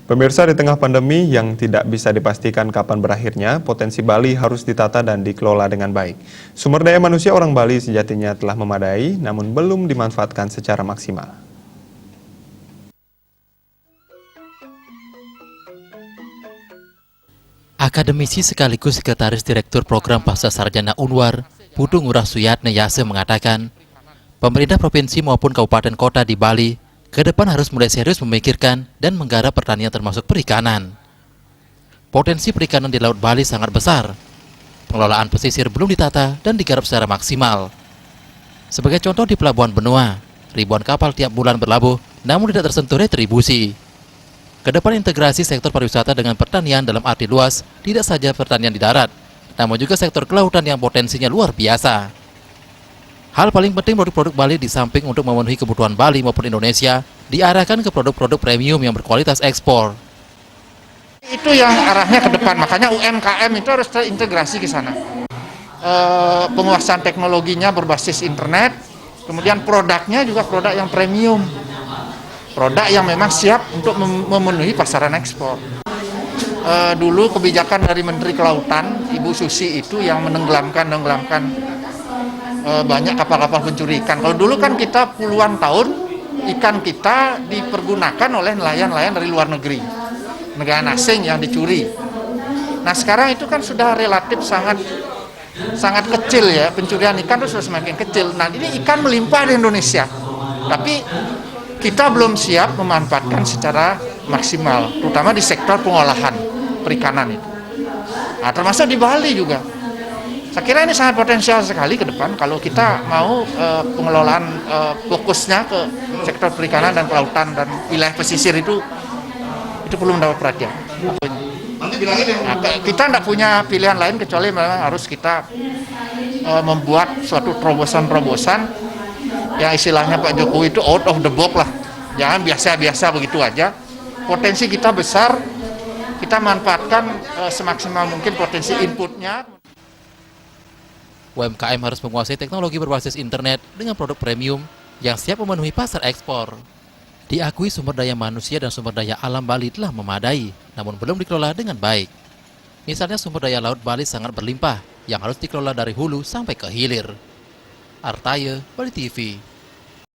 Pemirsa, di tengah pandemi yang tidak bisa dipastikan kapan berakhirnya, potensi Bali harus ditata dan dikelola dengan baik. Sumber daya manusia orang Bali sejatinya telah memadai, namun belum dimanfaatkan secara maksimal. Akademisi sekaligus Sekretaris Direktur Program Pasca Sarjana Unwar, Putu Ngurah Suyatne Yase mengatakan, pemerintah provinsi maupun kabupaten kota di Bali ke depan harus mulai serius memikirkan dan menggarap pertanian termasuk perikanan. Potensi perikanan di Laut Bali sangat besar. Pengelolaan pesisir belum ditata dan digarap secara maksimal. Sebagai contoh di Pelabuhan Benua, ribuan kapal tiap bulan berlabuh namun tidak tersentuh retribusi. Kedepan integrasi sektor pariwisata dengan pertanian dalam arti luas, tidak saja pertanian di darat, namun juga sektor kelautan yang potensinya luar biasa. Hal paling penting produk-produk Bali di samping untuk memenuhi kebutuhan Bali maupun Indonesia, diarahkan ke produk-produk premium yang berkualitas ekspor. Itu yang arahnya ke depan, makanya UMKM itu harus terintegrasi ke sana. Penguasaan teknologinya berbasis internet, kemudian produknya juga produk yang premium. Produk yang memang siap untuk memenuhi pasaran ekspor. Dulu kebijakan dari Menteri Kelautan, Ibu Susi itu yang menenggelamkan banyak kapal-kapal pencuri ikan. Kalau dulu kan kita puluhan tahun ikan kita dipergunakan oleh nelayan-nelayan dari luar negeri, negara asing yang dicuri. Nah sekarang itu kan sudah relatif sangat kecil ya, pencurian ikan itu sudah semakin kecil. Nah ini ikan melimpah di Indonesia, tapi kita belum siap memanfaatkan secara maksimal, terutama di sektor pengolahan perikanan itu. Nah, termasuk di Bali juga. Saya kira ini sangat potensial sekali ke depan kalau kita mau pengelolaan fokusnya ke sektor perikanan dan kelautan dan wilayah pesisir itu perlu mendapat perhatian. Nah, kita tidak punya pilihan lain kecuali memang harus kita membuat suatu terobosan-terobosan yang istilahnya Pak Jokowi itu out of the box lah. Jangan biasa-biasa begitu aja. Potensi kita besar, kita manfaatkan semaksimal mungkin potensi inputnya. UMKM harus menguasai teknologi berbasis internet dengan produk premium yang siap memenuhi pasar ekspor. Diakui sumber daya manusia dan sumber daya alam Bali telah memadai, namun belum dikelola dengan baik. Misalnya sumber daya laut Bali sangat berlimpah, yang harus dikelola dari hulu sampai ke hilir. Artaye, Bali TV.